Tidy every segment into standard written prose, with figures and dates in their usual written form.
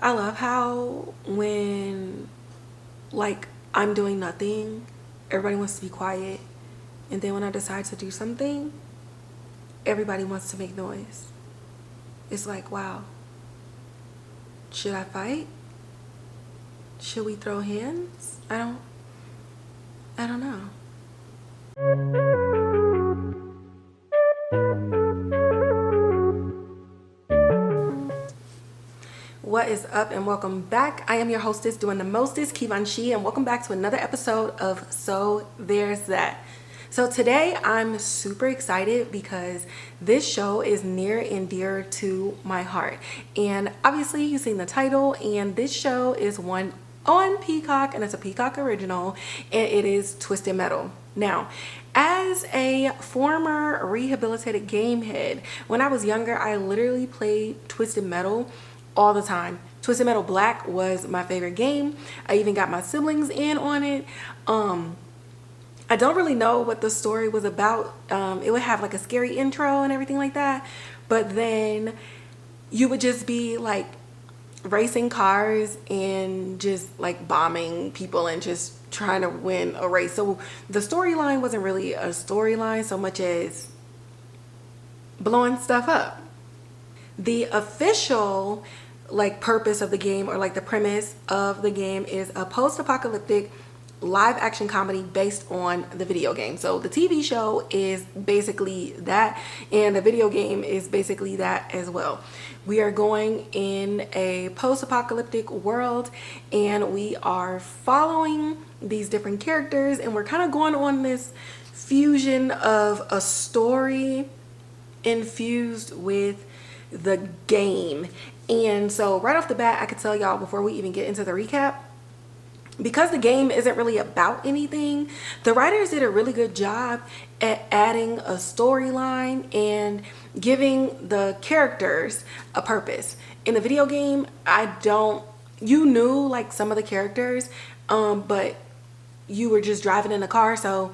I love how when like I'm doing nothing, everybody wants to be quiet. And then when I decide to do something, everybody wants to make noise. It's like, wow, should I fight? Should we throw hands? I don't know. What is up and welcome back. I am your hostess doing the mostest, Kivanshi, and welcome back to another episode of So There's That. So today I'm super excited because this show is near and dear to my heart. And obviously you've seen the title, and this show is one on Peacock, and it's a Peacock original, and it is Twisted Metal. Now, as a former rehabilitated game head, when I was younger, I literally played Twisted Metal all the time. Twisted Metal Black was my favorite game. I even got my siblings in on it. I don't really know what the story was about. It would have like a scary intro and everything like that, but then you would just be like racing cars and just like bombing people and just trying to win a race. So the storyline wasn't really a storyline so much as blowing stuff up. The official like purpose of the game, or like the premise of the game, is a post-apocalyptic live action comedy based on the video game. So the TV show is basically that, and the video game is basically that as well. We are going in a post-apocalyptic world, and we are following these different characters, and we're kind of going on this fusion of a story infused with the game. And so right off the bat, I could tell y'all before we even get into the recap, because the game isn't really about anything, the writers did a really good job at adding a storyline and giving the characters a purpose. In the video game, you knew like some of the characters, but you were just driving in a car, so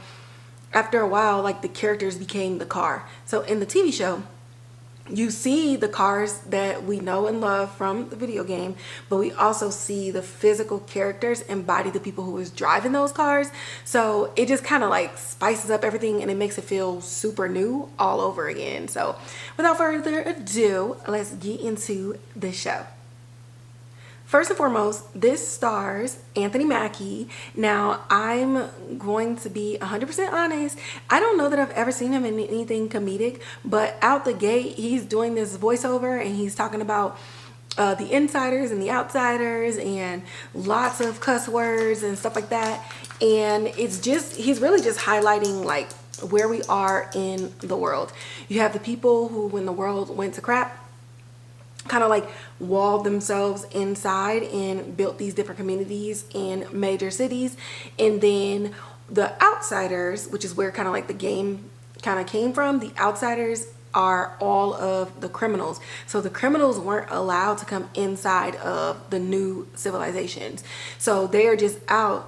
after a while like the characters became the car. So in the TV show, you see the cars that we know and love from the video game, but we also see the physical characters embody the people who was driving those cars. So it just kind of like spices up everything, and it makes it feel super new all over again. So without further ado, let's get into the show. First and foremost, this stars Anthony Mackie. Now, I'm going to be 100% honest. I don't know that I've ever seen him in anything comedic, but out the gate, he's doing this voiceover, and he's talking about the insiders and the outsiders and lots of cuss words and stuff like that. And he's really just highlighting like where we are in the world. You have the people who, when the world went to crap, kind of like walled themselves inside and built these different communities in major cities. And then the outsiders, which is where kind of like the game kind of came from, the outsiders are all of the criminals. So the criminals weren't allowed to come inside of the new civilizations. So they are just out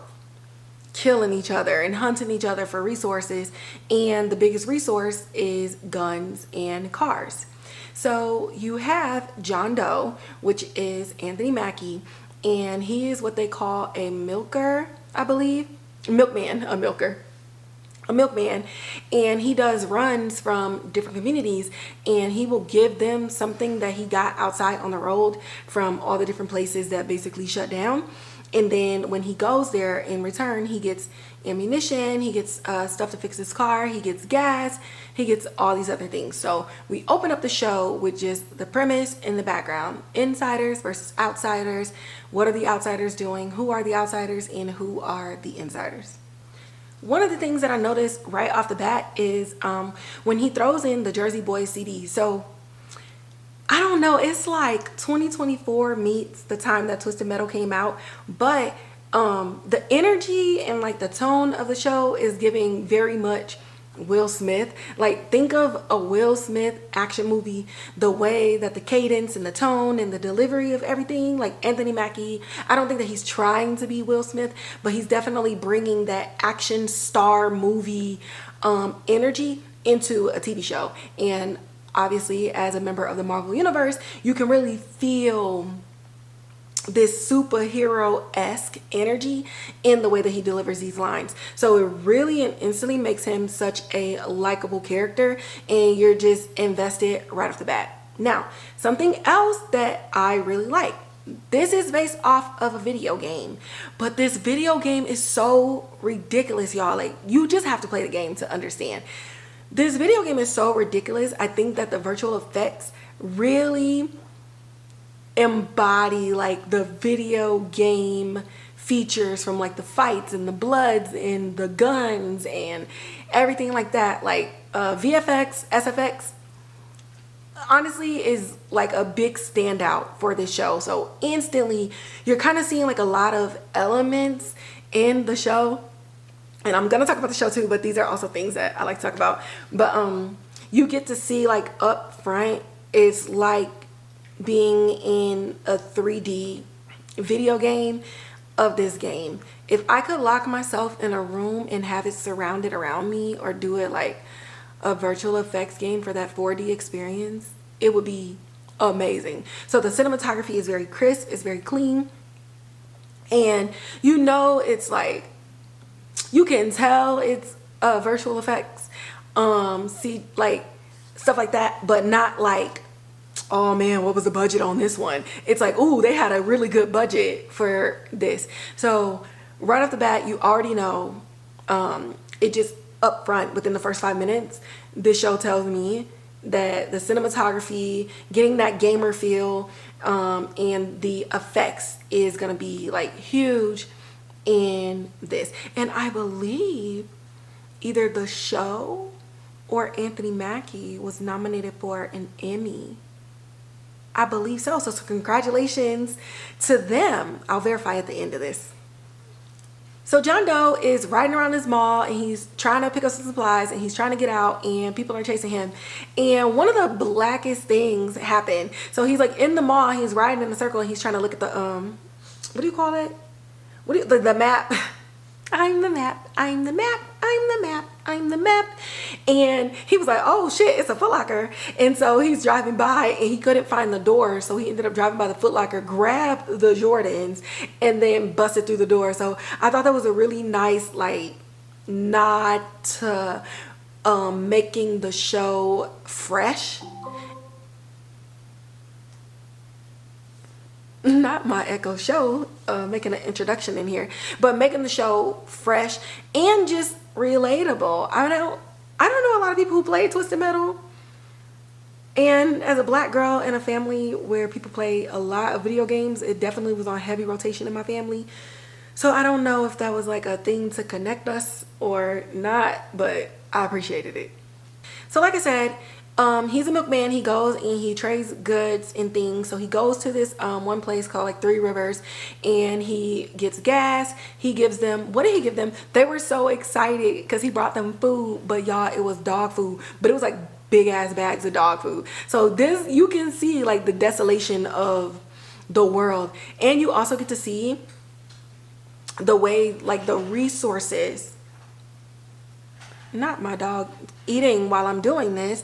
killing each other and hunting each other for resources. And the biggest resource is guns and cars. So you have John Doe, which is Anthony Mackie, and he is what they call a milker, I believe. Milkman, a milkman, and he does runs from different communities, and he will give them something that he got outside on the road from all the different places that basically shut down. And then when he goes there, in return, he gets ammunition, he gets stuff to fix his car, he gets gas, he gets all these other things. So we open up the show with just the premise in the background. Insiders versus outsiders. What are the outsiders doing? Who are the outsiders and who are the insiders? One of the things that I noticed right off the bat is when he throws in the Jersey Boys CD. So I don't know, it's like 2024 meets the time that Twisted Metal came out, but the energy and like the tone of the show is giving very much Will Smith. Like, think of a Will Smith action movie, the way that the cadence and the tone and the delivery of everything, like Anthony Mackie, I don't think that he's trying to be Will Smith, but he's definitely bringing that action star movie energy into a TV show. And obviously, as a member of the Marvel Universe, you can really feel this superhero-esque energy in the way that he delivers these lines. So it really and instantly makes him such a likable character, and you're just invested right off the bat. Now, something else that I really like, this is based off of a video game, but this video game is so ridiculous, y'all. Like, you just have to play the game to understand. This video game is so ridiculous. I think that the virtual effects really embody like the video game features from like the fights and the bloods and the guns and everything like that. Like VFX, SFX honestly is like a big standout for this show. So instantly you're kind of seeing like a lot of elements in the show, and I'm gonna talk about the show too, but these are also things that I like to talk about. But you get to see like up front, it's like being in a 3D video game of this game. If I could lock myself in a room and have it surrounded around me, or do it like a virtual effects game for that 4D experience, it would be amazing. So the cinematography is very crisp, it's very clean, and you know, it's like, you can tell it's virtual effects, see like stuff like that, but not like, oh man, what was the budget on this one? It's like, ooh, they had a really good budget for this. So right off the bat, you already know, it just up front within the first 5 minutes, this show tells me that the cinematography, getting that gamer feel, and the effects is gonna be like huge in this. And I believe either the show or Anthony Mackie was nominated for an Emmy. I believe so. So congratulations to them. I'll verify at the end of this. So John Doe is riding around this mall, and he's trying to pick up some supplies, and he's trying to get out, and people are chasing him. And one of the blackest things happened. So he's like in the mall, he's riding in a circle, and he's trying to look at the what do you call it? The map. I'm the map, I'm the map, I'm the map, I'm the map. And he was like, oh shit, it's a Foot Locker. And so he's driving by, and he couldn't find the door, so he ended up driving by the Foot Locker, grabbed the Jordans, and then busted through the door. So I thought that was a really nice like nod to making the show fresh. Not my Echo show, making an introduction in here, but making the show fresh and just relatable. I don't know a lot of people who play Twisted Metal, and as a black girl in a family where people play a lot of video games, it definitely was on heavy rotation in my family. So I don't know if that was like a thing to connect us or not, but I appreciated it. So like I said, he's a milkman. He goes and he trades goods and things. So he goes to this one place called like Three Rivers, and he gets gas. He gives them, what did he give them? They were so excited because he brought them food, but y'all, it was dog food, but it was like big ass bags of dog food. So this, you can see like the desolation of the world, and you also get to see the way like the resources, not my dog eating while I'm doing this,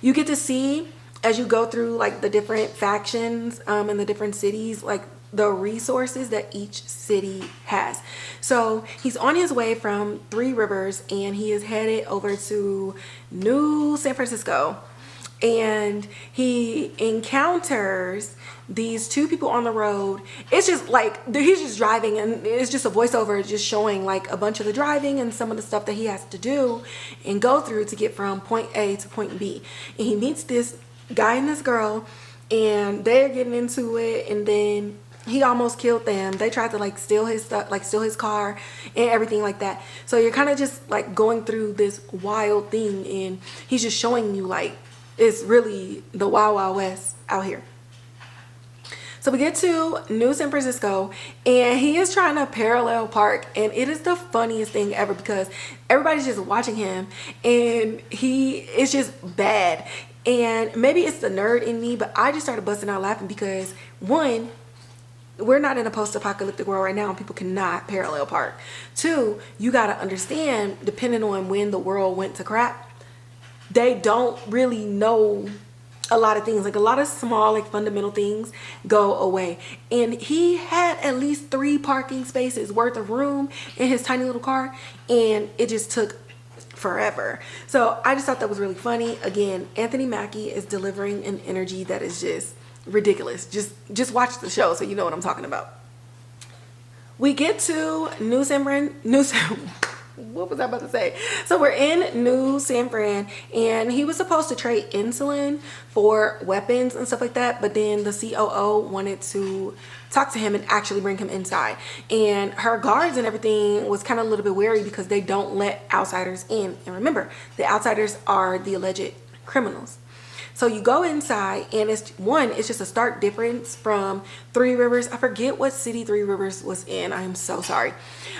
you get to see as you go through like the different factions in the different cities, like the resources that each city has. So he's on his way from Three Rivers, and he is headed over to New San Francisco, and he encounters these two people on the road. It's just like he's just driving, and it's just a voiceover just showing like a bunch of the driving and some of the stuff that he has to do and go through to get from point A to point B. And he meets this guy and this girl, and they're getting into it, and then he almost killed them. They tried to like steal his stuff, like steal his car and everything like that. So you're kind of just like going through this wild thing, and he's just showing you like it's really the Wild Wild West out here. So we get to New San Francisco, and he is trying to parallel park, and it is the funniest thing ever because everybody's just watching him, and he is just bad. And maybe it's the nerd in me, but I just started busting out laughing because, one, we're not in a post-apocalyptic world right now, and people cannot parallel park. Two, you got to understand, depending on when the world went to crap, they don't really know a lot of things, like a lot of small, like fundamental things go away. And he had at least 3 parking spaces worth of room in his tiny little car, and it just took forever. So I just thought that was really funny. Again, Anthony Mackie is delivering an energy that is just ridiculous. Just watch the show so you know what I'm talking about. We get to what was I about to say? So we're in New San Fran, and he was supposed to trade insulin for weapons and stuff like that, but then the COO wanted to talk to him and actually bring him inside. And her guards and everything was kind of a little bit wary because they don't let outsiders in. And remember, the outsiders are the alleged criminals. So you go inside, and it's just a stark difference from Three Rivers. I forget what city Three Rivers was in. I am so sorry.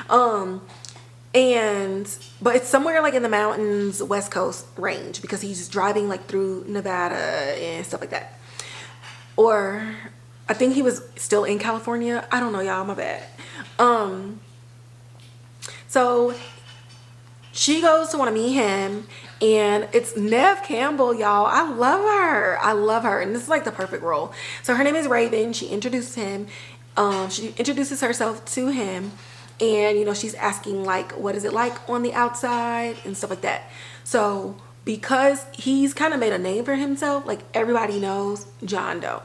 But it's somewhere like in the mountains, West Coast range, because he's driving like through Nevada and stuff like that. Or I think he was still in California. I don't know, y'all, my bad. So she goes to want to meet him, and it's Neve Campbell, y'all. I love her. And this is like the perfect role. So her name is Raven. She introduces him. She introduces herself to him. And, you know, she's asking, like, what is it like on the outside and stuff like that. So because he's kind of made a name for himself, like everybody knows John Doe.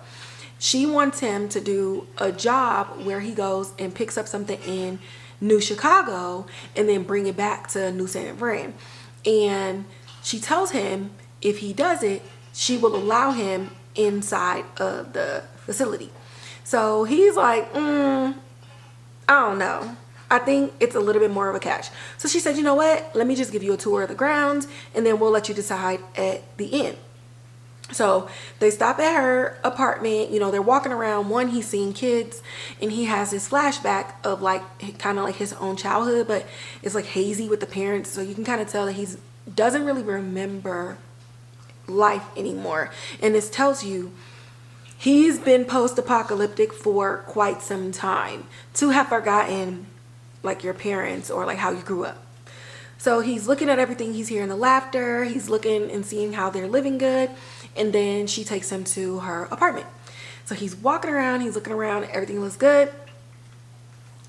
She wants him to do a job where he goes and picks up something in New Chicago and then bring it back to New San Fran. And she tells him if he does it, she will allow him inside of the facility. So he's like, I don't know. I think it's a little bit more of a catch. So she said, you know what? Let me just give you a tour of the grounds, and then we'll let you decide at the end. So they stop at her apartment. You know, they're walking around. One, he's seeing kids, and he has this flashback of like kind of like his own childhood, but it's like hazy with the parents. So you can kind of tell that he doesn't really remember life anymore. And this tells you he's been post-apocalyptic for quite some time, to have forgotten like your parents or like how you grew up. So he's looking at everything. He's hearing the laughter. He's looking and seeing how they're living good. And then she takes him to her apartment. So he's walking around. He's looking around. Everything looks good.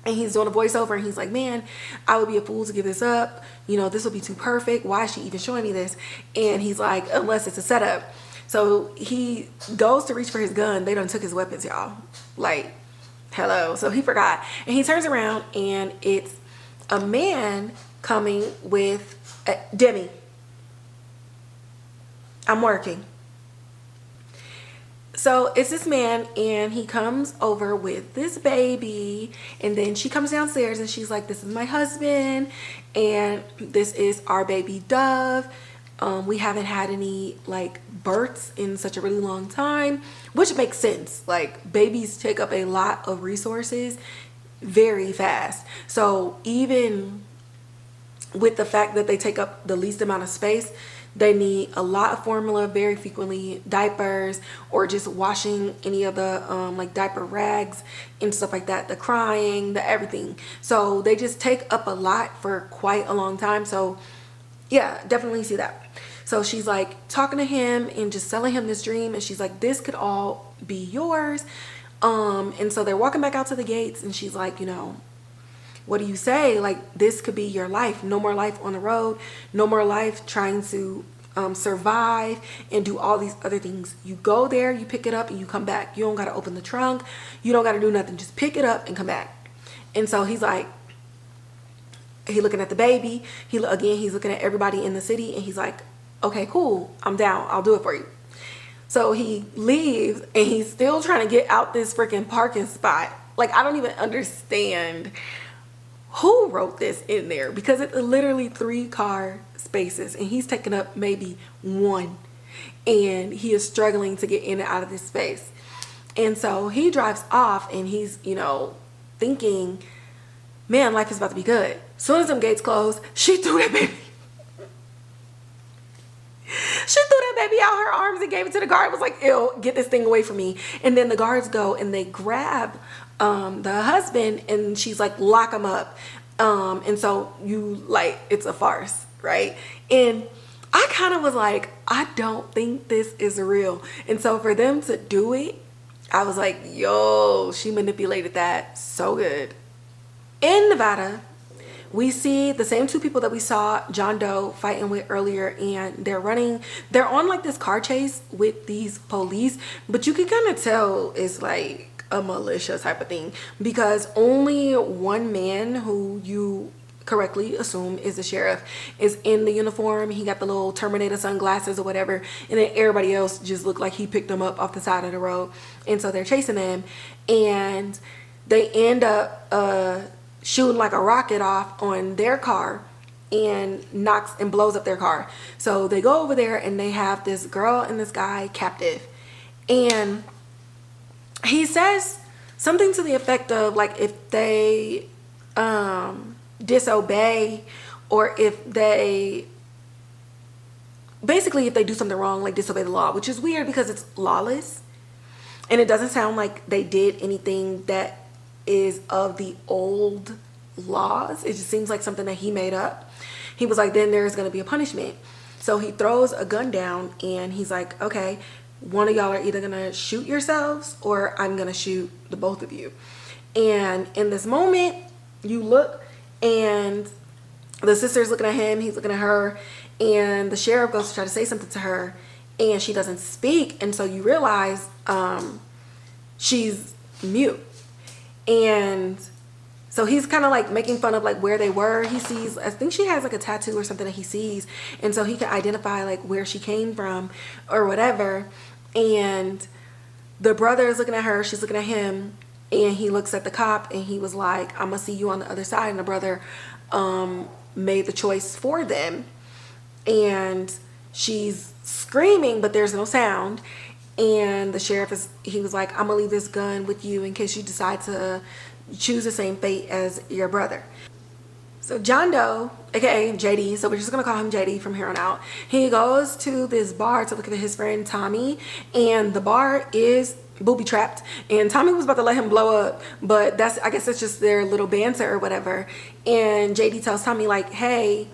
And he's doing a voiceover. And he's like, man, I would be a fool to give this up. You know, this would be too perfect. Why is she even showing me this? And he's like, unless it's a setup. So he goes to reach for his gun. They done took his weapons, y'all. Like, hello. So he forgot. And he turns around, and it's a man coming with Demi. I'm working. So it's this man, and he comes over with this baby, and then she comes downstairs and she's like, this is my husband, and this is our baby Dove. We haven't had any like births in such a really long time, which makes sense. Like, babies take up a lot of resources very fast. So even with the fact that they take up the least amount of space, they need a lot of formula, very frequently diapers, or just washing any of the like diaper rags and stuff like that, the crying, the everything. So they just take up a lot for quite a long time. So yeah, definitely see that. So she's like talking to him and just selling him this dream, and she's like, this could all be yours. And so they're walking back out to the gates, and she's like, you know, what do you say? Like, this could be your life. No more life on the road. No more life trying to survive and do all these other things. You go there, you pick it up, and you come back. You don't got to open the trunk. You don't got to do nothing. Just pick it up and come back. And so he's like, he looking at the baby. He's looking at everybody in the city, and he's like, okay, cool. I'm down. I'll do it for you. So he leaves, and he's still trying to get out this freaking parking spot. Like, I don't even understand who wrote this in there, because it's literally 3 car spaces, and he's taking up maybe 1, and he is struggling to get in and out of this space. And so he drives off, and he's, you know, thinking, man, life is about to be good. As soon as them gates closed, she threw that baby. She threw that baby out her arms and gave it to the guard. It was like, ew, get this thing away from me. And then the guards go and they grab the husband, and she's like, lock him up. And so you like, it's a farce, right? And I kind of was like, I don't think this is real. And so for them to do it, I was like, yo, she manipulated that so good. In Nevada, we see the same two people that we saw John Doe fighting with earlier, and they're on like this car chase with these police, but you can kind of tell it's like a militia type of thing, because only one man, who you correctly assume is the sheriff, is in the uniform. He got the little Terminator sunglasses or whatever, and then everybody else just looked like he picked them up off the side of the road. And so they're chasing them, and they end up shooting like a rocket off on their car and knocks and blows up their car. So they go over there and they have this girl and this guy captive, and he says something to the effect of like, if they disobey, or if they do something wrong, like disobey the law, which is weird because it's lawless, and it doesn't sound like they did anything that is of the old laws. It just seems like something that he made up. He was like, then there's going to be a punishment. So he throws a gun down and he's like, okay, one of y'all are either going to shoot yourselves or I'm going to shoot the both of you. And in this moment, you look, and the sister's looking at him, he's looking at her, and the sheriff goes to try to say something to her, and she doesn't speak. And so you realize she's mute. And so he's kind of like making fun of like where they were. He sees, I think she has like a tattoo or something that he sees, and so he can identify like where she came from or whatever. And the brother is looking at her, she's looking at him, and he looks at the cop and he was like, I'm gonna see you on the other side. And the brother made the choice for them, and she's screaming but there's no sound. And the sheriff he was like, I'm gonna leave this gun with you in case you decide to choose the same fate as your brother. So John Doe, aka JD, so we're just gonna call him JD from here on out, he goes to this bar to look at his friend Tommy, and the bar is booby trapped, and Tommy was about to let him blow up, but I guess that's just their little banter or whatever. And JD tells Tommy like, hey,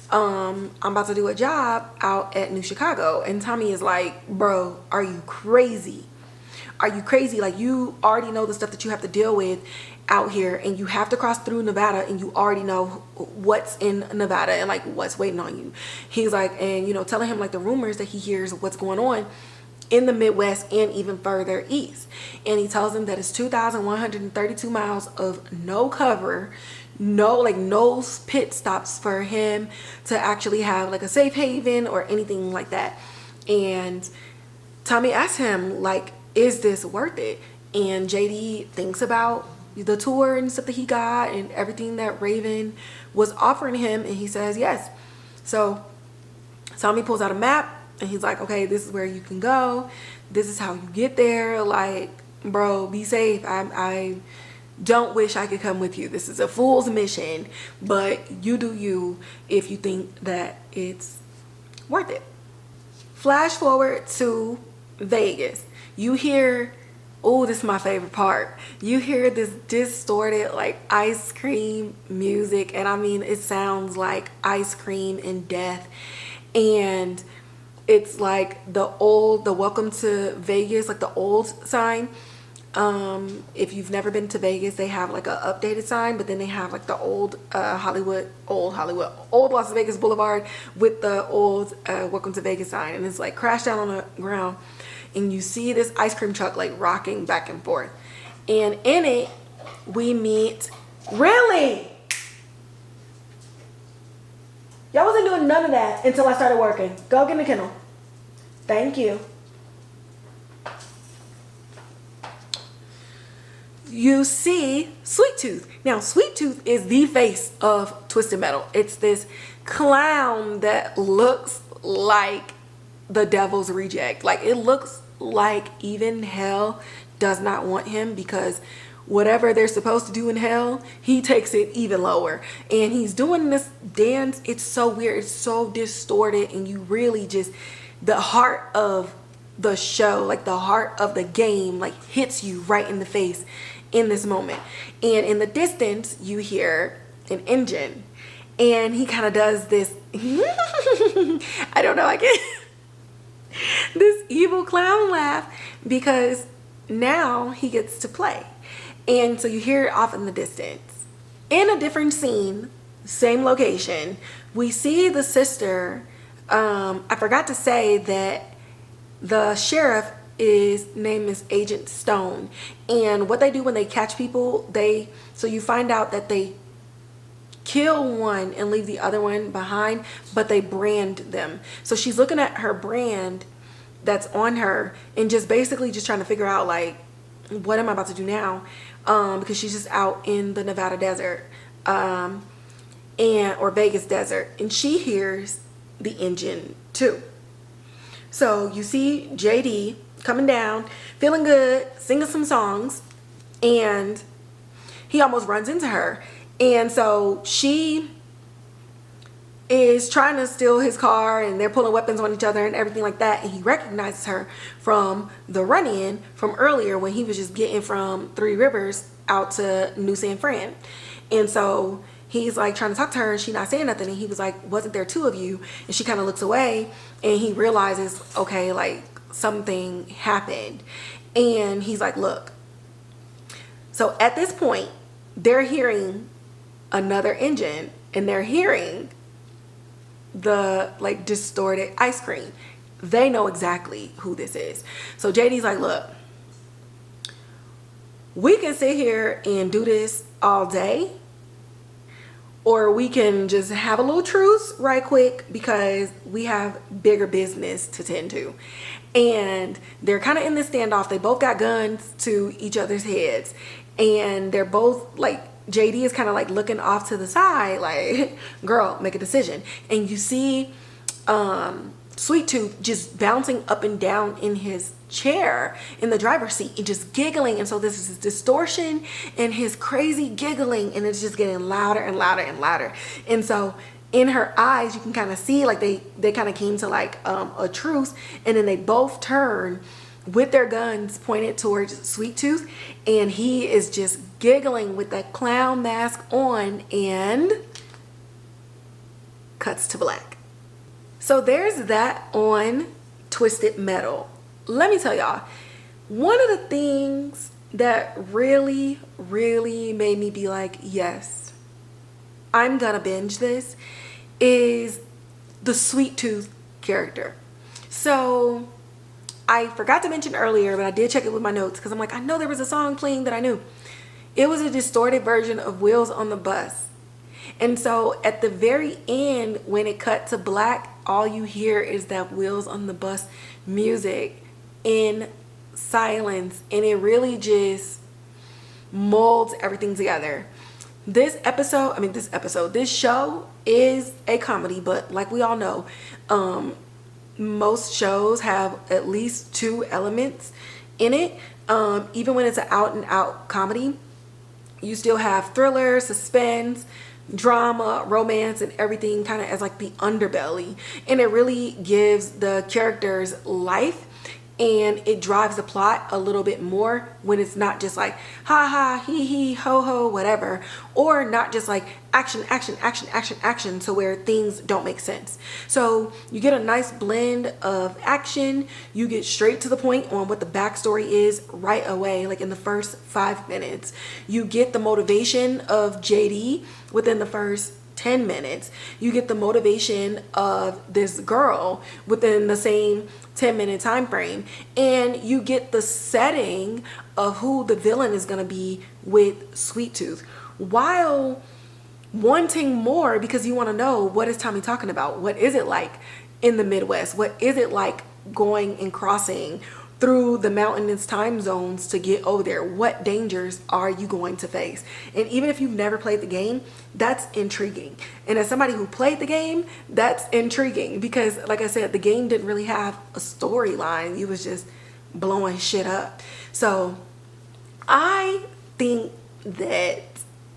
I'm about to do a job out at New Chicago. And Tommy is like, bro, are you crazy? Are you crazy? Like, you already know the stuff that you have to deal with out here, and you have to cross through Nevada, and you already know what's in Nevada and like what's waiting on you. He's like, and you know, telling him like the rumors that he hears of what's going on in the Midwest and even further east. And he tells him that it's 2,132 miles of no cover, no pit stops for him to actually have like a safe haven or anything like that. And Tommy asks him like, is this worth it? And JD thinks about the tour and stuff that he got and everything that Raven was offering him, and he says yes. So Tommy pulls out a map and he's like, okay, this is where you can go, this is how you get there, like, bro, be safe. I don't wish I could come with you. This is a fool's mission, but you do you if you think that it's worth it. Flash forward to Vegas. You hear, oh, this is my favorite part. You hear this distorted like ice cream music, and I mean, it sounds like ice cream and death. And it's like the welcome to Vegas, like the old sign. If you've never been to Vegas, they have like an updated sign, but then they have like the old old Las Vegas Boulevard with the old welcome to Vegas sign, and it's like crashed down on the ground, and you see this ice cream truck like rocking back and forth, and in it we meet, really, y'all wasn't doing none of that until I started working. Go get in the kennel. Thank you. You see Sweet Tooth. Now, Sweet Tooth is the face of Twisted Metal. It's this clown that looks like the devil's reject. Like, it looks like even hell does not want him, because whatever they're supposed to do in hell, he takes it even lower. And he's doing this dance. It's so weird. It's so distorted. And you really just, the heart of the show, like the heart of the game, like hits you right in the face in this moment. And in the distance, you hear an engine. And he kind of does this, I don't know, I get this evil clown laugh because now he gets to play. And so you hear it off in the distance. In a different scene, same location, we see the sister. I forgot to say that the sheriff name is Agent Stone. And what they do when they catch people, so you find out that they kill one and leave the other one behind, but they brand them. So she's looking at her brand that's on her and just basically just trying to figure out, like, what am I about to do now? Because she's just out in the Nevada desert, or Vegas desert, and she hears the engine too. So you see JD coming down, feeling good, singing some songs, and he almost runs into her. And so she is trying to steal his car, and they're pulling weapons on each other and everything like that. And he recognizes her from the run-in from earlier when he was just getting from Three Rivers out to New San Fran. And so he's like trying to talk to her and she's not saying nothing. And he was like, wasn't there two of you? And she kind of looks away and he realizes, okay, like something happened. And he's like, look. So at this point, they're hearing another engine and they're hearing the like distorted ice cream. They know exactly who this is. So JD's like, look, we can sit here and do this all day, or we can just have a little truce right quick because we have bigger business to tend to. And they're kind of in this standoff. They both got guns to each other's heads, and they're both like, JD is kind of like looking off to the side like, girl, make a decision. And you see Sweet Tooth just bouncing up and down in his chair in the driver's seat and just giggling. And so this is his distortion and his crazy giggling, and it's just getting louder and louder and louder. And so in her eyes you can kind of see like they kind of came to like a truce, and then they both turn with their guns pointed towards Sweet Tooth, and he is just giggling with that clown mask on, and cuts to black. So there's that on Twisted Metal. Let me tell y'all, one of the things that really made me be like, yes, I'm gonna binge this, is the Sweet Tooth character. So I forgot to mention earlier, but I did check it with my notes because I'm like, I know there was a song playing that I knew. It was a distorted version of Wheels on the Bus. And so at the very end, when it cut to black, all you hear is that Wheels on the Bus music in silence, and it really just molds everything together. This show is a comedy, but like we all know, most shows have at least two elements in it. Even when it's an out and out comedy, you still have thriller, suspense, drama, romance, and everything kind of as like the underbelly, and it really gives the characters life, and it drives the plot a little bit more when it's not just like ha ha hee hee ho ho whatever, or not just like action to where things don't make sense. So you get a nice blend of action, you get straight to the point on what the backstory is right away, like in the first 5 minutes. You get the motivation of JD within the first 10 minutes. You get the motivation of this girl within the same 10-minute time frame, and you get the setting of who the villain is going to be with Sweet Tooth, while wanting more because you want to know, what is Tommy talking about? What is it like in the Midwest? What is it like going and crossing through the mountainous time zones to get over there? What dangers are you going to face? And even if you've never played the game, that's intriguing. And as somebody who played the game, that's intriguing because, like I said, the game didn't really have a storyline. You was just blowing shit up. So I think that,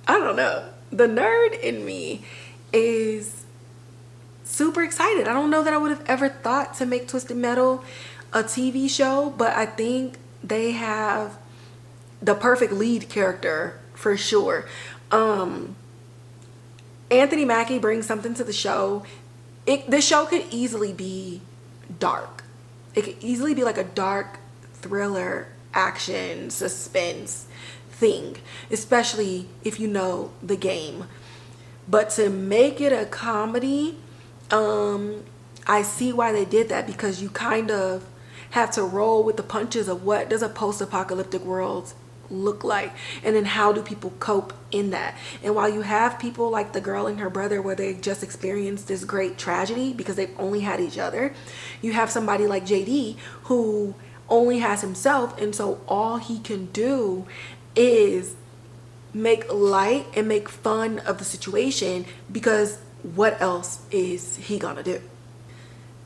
I don't know, the nerd in me is super excited. I don't know that I would have ever thought to make Twisted Metal a TV show, but I think they have the perfect lead character for sure. Anthony Mackie brings something to the show. The show could easily be dark. It could easily be like a dark thriller, action, suspense thing, especially if you know the game. But to make it a comedy, I see why they did that, because you kind of have to roll with the punches of what does a post-apocalyptic world look like, and then how do people cope in that. And while you have people like the girl and her brother where they just experienced this great tragedy because they've only had each other, you have somebody like JD who only has himself, and so all he can do is make light and make fun of the situation, because what else is he gonna do?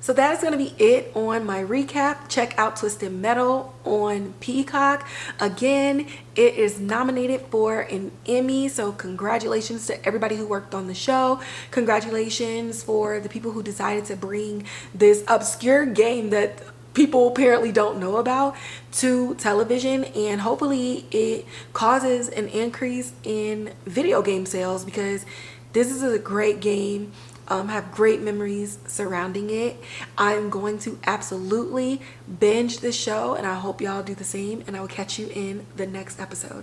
So that is going to be it on my recap. Check out Twisted Metal on Peacock. Again, it is nominated for an Emmy, so congratulations to everybody who worked on the show. Congratulations for the people who decided to bring this obscure game that people apparently don't know about to television, and hopefully it causes an increase in video game sales, because this is a great game. Have great memories surrounding it. I'm going to absolutely binge this show, and I hope y'all do the same, and I will catch you in the next episode.